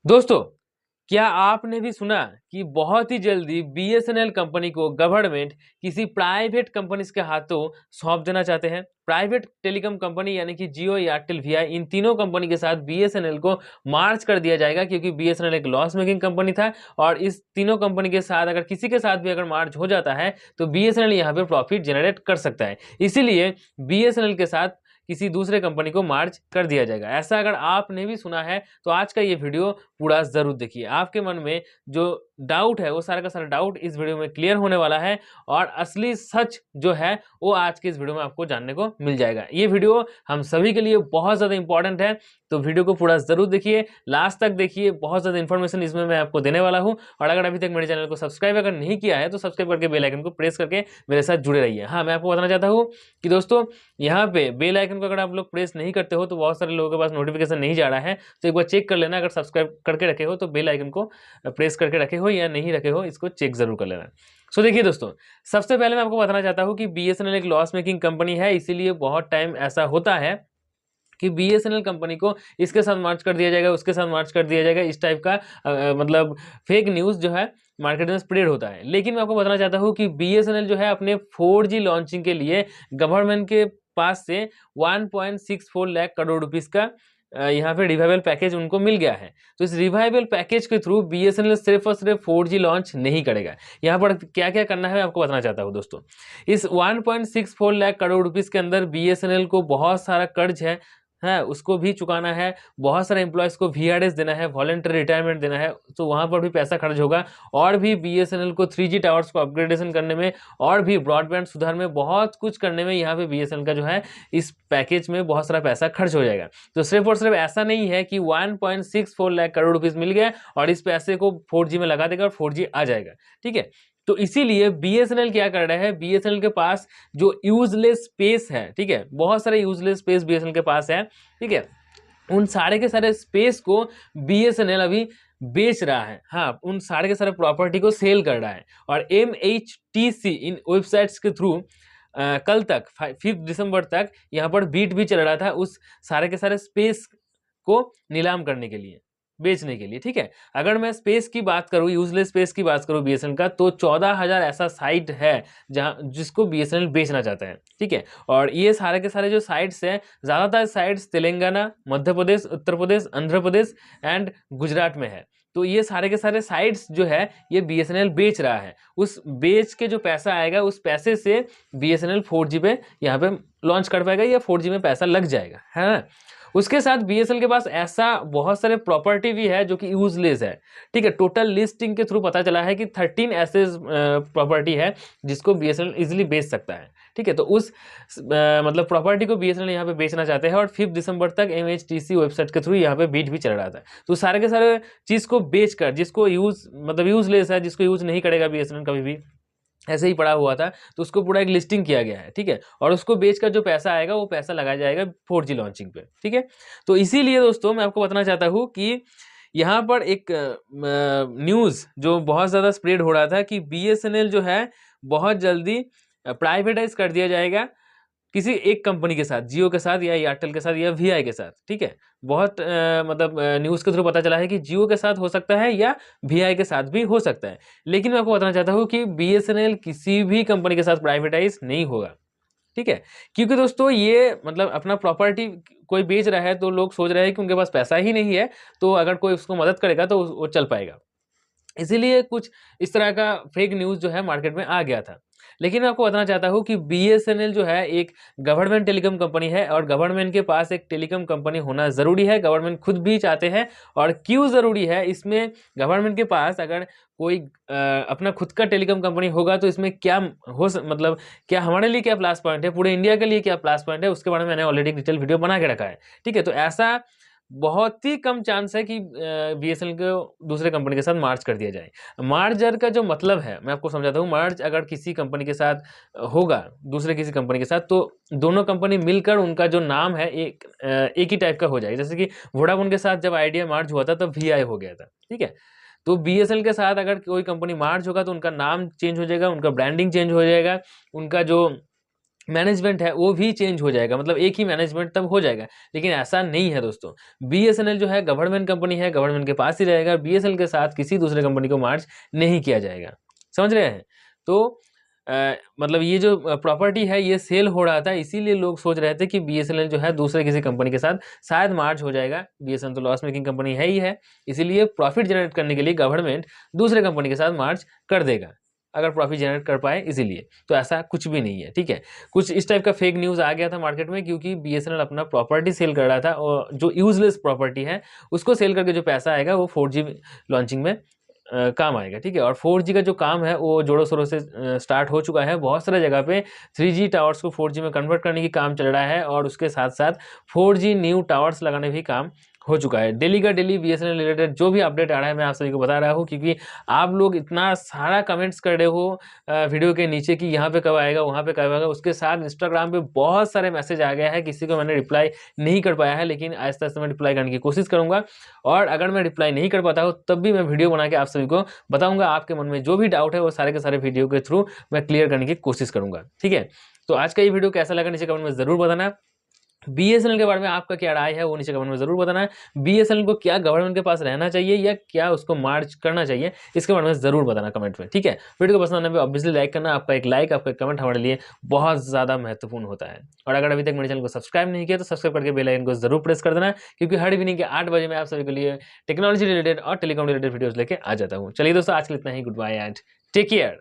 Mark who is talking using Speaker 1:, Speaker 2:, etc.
Speaker 1: दोस्तों, क्या आपने भी सुना कि बहुत ही जल्दी बीएसएनएल कंपनी को गवर्नमेंट किसी प्राइवेट कंपनीज के हाथों सौंप देना चाहते हैं। प्राइवेट टेलीकॉम कंपनी यानी कि जियो, एयरटेल, वीआई, इन तीनों कंपनी के साथ बीएसएनएल को मार्च कर दिया जाएगा, क्योंकि बीएसएनएल एक लॉस मेकिंग कंपनी था और इस तीनों कंपनी के साथ अगर किसी के साथ भी अगर मार्च हो जाता है तो बीएसएनएल यहाँ पे प्रॉफिट जनरेट कर सकता है। इसीलिए बीएसएनएल के साथ किसी दूसरे कंपनी को मार्च कर दिया जाएगा। ऐसा अगर आपने भी सुना है तो आज का ये वीडियो पूरा जरूर देखिए। आपके मन में जो डाउट है वो सारा का सारा डाउट इस वीडियो में क्लियर होने वाला है और असली सच जो है वो आज के इस वीडियो में आपको जानने को मिल जाएगा। ये वीडियो हम सभी के लिए बहुत ज़्यादा इंपॉर्टेंट है, तो वीडियो को पूरा जरूर देखिए, लास्ट तक देखिए। बहुत ज़्यादा इन्फॉर्मेशन इसमें मैं आपको देने वाला हूँ। और अगर अभी तक मेरे चैनल को सब्सक्राइब अगर नहीं किया है तो सब्सक्राइब करके बेल आइकन को प्रेस करके मेरे साथ जुड़े रहिए। हाँ, मैं आपको बताना चाहता हूँ कि दोस्तों यहाँ पे बेल आइकन को अगर आप लोग प्रेस नहीं करते हो तो बहुत सारे लोगों के पास नोटिफिकेशन नहीं जा रहा है, तो एक बार चेक कर लेना। अगर सब्सक्राइब करके रखे हो तो बेल आइकन को प्रेस करके रखे हो या नहीं रखे हो, इसको चेक जरूर कर लेना। सो देखिए दोस्तों, सबसे पहले मैं आपको बताना चाहता हूँ कि बीएसएनएल एक लॉस मेकिंग कंपनी है, इसीलिए बहुत टाइम ऐसा होता है कि बीएसएनएल कंपनी को इसके साथ मार्च कर दिया जाएगा, उसके साथ मार्च कर दिया जाएगा। इस टाइप का मतलब फेक न्यूज़ जो है मार्केट में स्प्रेड होता है। लेकिन मैं आपको बताना चाहता हूँ कि बीएसएनएल जो है अपने 4G लॉन्चिंग के लिए गवर्नमेंट के पास से 1.64 लाख करोड़ रुपीस का यहाँ पे रिवाइवल पैकेज उनको मिल गया है। तो इस रिवाइवल पैकेज के थ्रू बीएसएनएल सिर्फ और सिर्फ 4G लॉन्च नहीं करेगा। यहाँ पर क्या क्या करना है मैं आपको बताना चाहता हूँ दोस्तों। इस 1.64 लाख करोड़ रुपीस के अंदर बीएसएनएल को बहुत सारा कर्ज है उसको भी चुकाना है, बहुत सारे एम्प्लॉयज़ को वीआरएस देना है, वॉलंटरी रिटायरमेंट देना है, तो वहाँ पर भी पैसा खर्च होगा। और भी बीएसएनएल को 3G टावर्स को अपग्रेडेशन करने में और भी ब्रॉडबैंड सुधार में बहुत कुछ करने में यहाँ पे बीएसएनएल का जो है इस पैकेज में बहुत सारा पैसा खर्च हो जाएगा। तो सिर्फ और सिर्फ ऐसा नहीं है कि 1.64 लाख करोड़ रुपीज़ मिल गया और इस पैसे को 4G में लगा देगा और 4G आ जाएगा, ठीक है। तो इसीलिए बीएसएनएल क्या कर रहा है, बीएसएनएल के पास जो यूजलेस स्पेस है, ठीक है, बहुत सारे यूजलेस स्पेस बीएसएनएल के पास है, ठीक है, उन सारे के सारे स्पेस को बीएसएनएल अभी बेच रहा है। हाँ, उन सारे के सारे प्रॉपर्टी को सेल कर रहा है और एमएचटीसी इन वेबसाइट्स के थ्रू कल तक 5 दिसंबर तक यहाँ पर बीट भी चल रहा था उस सारे के सारे स्पेस को नीलाम करने के लिए, बेचने के लिए, ठीक है। अगर मैं स्पेस की बात करूं, यूजलेस स्पेस की बात करूं बीएसएनएल का, तो 14,000 ऐसा साइट है जहां जिसको बीएसएनएल बेचना चाहता है, ठीक है। और ये सारे के सारे जो साइट्स हैं, ज़्यादातर साइट्स तेलंगाना, मध्य प्रदेश, उत्तर प्रदेश, आंध्र प्रदेश एंड गुजरात में है। तो ये सारे के सारे साइट्स जो है ये बीएसएनएल बेच रहा है। उस बेच के जो पैसा आएगा उस पैसे से बीएसएनएल 4G पे यहाँ पे लॉन्च कर पाएगा या 4G में पैसा लग जाएगा, है ना। उसके साथ बीएसएनएल के पास ऐसा बहुत सारे प्रॉपर्टी भी है जो कि यूजलेस है, ठीक है। टोटल लिस्टिंग के थ्रू पता चला है कि 13 ऐसे प्रॉपर्टी है जिसको बीएसएनएल इजीली बेच सकता है, ठीक है। तो उस मतलब प्रॉपर्टी को बीएसएनएल यहाँ पे बेचना चाहते हैं और 5 दिसंबर तक एमएचटीसी वेबसाइट के थ्रू यहाँ पे बीट भी चल रहा था। तो सारे के सारे चीज़ को बेचकर, जिसको यूजलेस है, जिसको यूज नहीं करेगा बीएसएनएल कभी भी, ऐसे ही पड़ा हुआ था, तो उसको पूरा एक लिस्टिंग किया गया है, ठीक है। और उसको बेचकर जो पैसा आएगा वो पैसा लगाया जाएगा 4G लॉन्चिंग पे, ठीक है। तो इसीलिए दोस्तों मैं आपको बताना चाहता हूँ कि यहाँ पर एक न्यूज़ जो बहुत ज़्यादा स्प्रेड हो रहा था कि बीएसएनएल जो है बहुत जल्दी प्राइवेटाइज कर दिया जाएगा किसी एक कंपनी के साथ, जियो के साथ या एयरटेल के साथ या वीआई के साथ, ठीक है। बहुत मतलब न्यूज़ के थ्रू पता चला है कि जियो के साथ हो सकता है या वीआई के साथ भी हो सकता है। लेकिन मैं आपको बताना चाहता हूँ कि बीएसएनएल किसी भी कंपनी के साथ प्राइवेटाइज नहीं होगा, ठीक है। क्योंकि दोस्तों ये मतलब अपना प्रॉपर्टी कोई बेच रहा है तो लोग सोच रहे हैं कि उनके पास पैसा ही नहीं है, तो अगर कोई उसको मदद करेगा तो वो चल पाएगा। इसीलिए कुछ इस तरह का फेक न्यूज़ जो है मार्केट में आ गया था। लेकिन मैं आपको बताना चाहता हूँ कि बीएसएनएल जो है एक गवर्नमेंट टेलीकॉम कंपनी है और गवर्नमेंट के पास एक टेलीकॉम कंपनी होना ज़रूरी है। गवर्नमेंट खुद भी चाहते हैं। और क्यों ज़रूरी है, इसमें गवर्नमेंट के पास अगर कोई अपना खुद का टेलीकॉम कंपनी होगा तो इसमें क्या मतलब क्या हमारे लिए क्या प्लस पॉइंट है, पूरे इंडिया के लिए क्या प्लस पॉइंट है, उसके बारे में मैंने ऑलरेडी डिटेल वीडियो बना के रखा है, ठीक है। तो ऐसा बहुत ही कम चांस है कि बीएसएनएल को दूसरे कंपनी के साथ मार्च कर दिया जाए। मार्जर का जो मतलब है मैं आपको समझाता हूँ। मार्च अगर किसी कंपनी के साथ होगा, दूसरे किसी कंपनी के साथ, तो दोनों कंपनी मिलकर उनका जो नाम है एक ही टाइप का हो जाएगा। जैसे कि वोडाफोन के साथ जब आइडिया मार्च हुआ था तब वीआई हो गया था, ठीक है। तो बीएसएनएल के साथ अगर कोई कंपनी मार्च होगा तो उनका नाम चेंज हो जाएगा, उनका ब्रांडिंग चेंज हो जाएगा, उनका जो मैनेजमेंट है वो भी चेंज हो जाएगा, मतलब एक ही मैनेजमेंट तब हो जाएगा, लेकिन ऐसा नहीं है दोस्तों। बीएसएनएल जो है गवर्नमेंट कंपनी है, गवर्नमेंट के पास ही रहेगा, बीएसएनएल के साथ किसी दूसरे कंपनी को मर्ज नहीं किया जाएगा। समझ रहे हैं? तो मतलब ये जो प्रॉपर्टी है ये सेल हो रहा था, इसीलिए लोग सोच रहे थे कि बीएसएनएल जो है दूसरे किसी कंपनी के साथ शायद मार्ज हो जाएगा। बीएसएनएल तो लॉस मेकिंग कंपनी है ही है, इसीलिए प्रॉफिट जनरेट करने के लिए गवर्नमेंट दूसरे कंपनी के साथ मार्ज कर देगा, अगर प्रॉफिट जनरेट कर पाए इसीलिए। तो ऐसा कुछ भी नहीं है, ठीक है। कुछ इस टाइप का फेक न्यूज़ आ गया था मार्केट में, क्योंकि बीएसएनएल अपना प्रॉपर्टी सेल कर रहा था, और जो यूजलेस प्रॉपर्टी है उसको सेल करके जो पैसा आएगा वो 4G लॉन्चिंग में काम आएगा, ठीक है। और 4G का जो काम है वो जोरों शोरों से स्टार्ट हो चुका है। बहुत सारे जगह पे 3G टावर्स को 4G में कन्वर्ट करने की काम चल रहा है, और उसके साथ साथ 4G न्यू टावर्स लगाने भी काम हो चुका है। डेली का डेली बीएसएनएल रिलेटेड जो भी अपडेट आ रहा है मैं आप सभी को बता रहा हूँ, क्योंकि आप लोग इतना सारा कमेंट्स कर रहे हो वीडियो के नीचे कि यहाँ पे कब आएगा, वहाँ पे कब आएगा। उसके साथ इंस्टाग्राम पे बहुत सारे मैसेज आ गया है, किसी को मैंने रिप्लाई नहीं कर पाया है, लेकिन आहिस्ता आहिस्ता मैं रिप्लाई करने की कोशिश करूँगा। और अगर मैं रिप्लाई नहीं कर पाता हूँ तब भी मैं वीडियो बना के आप सभी को बताऊँगा। आपके मन में जो भी डाउट है वो सारे के सारे वीडियो के थ्रू मैं क्लियर करने की कोशिश करूँगा, ठीक है। तो आज का ये वीडियो कैसा लगा नीचे कमेंट में ज़रूर बताना। बीएसएनएल के बारे में आपका क्या राय है वो नीचे कमेंट में जरूर बताना है। बीएसएनएल को क्या गवर्नमेंट के पास रहना चाहिए या क्या उसको मार्च करना चाहिए, इसके बारे में जरूर बताना कमेंट में, ठीक है। वीडियो को पसंद आने पे ऑब्वियसली लाइक करना, आपका एक लाइक, आपका एक कमेंट हमारे लिए बहुत ज्यादा महत्वपूर्ण होता है। और अगर अभी तक मेरे चैनल को सब्सक्राइब नहीं किया तो सब्सक्राइब करके बेल आइकन को जरूर प्रेस कर देना, क्योंकि हर इवनिंग के 8 बजे मैं आप सभी के लिए टेक्नोलॉजी रिलेटेड और टेलीकॉम रिलेटेड वीडियोज लेके आ जाता हूँ। चलिए दोस्तों, आज के लिए इतना ही। Goodbye and take care.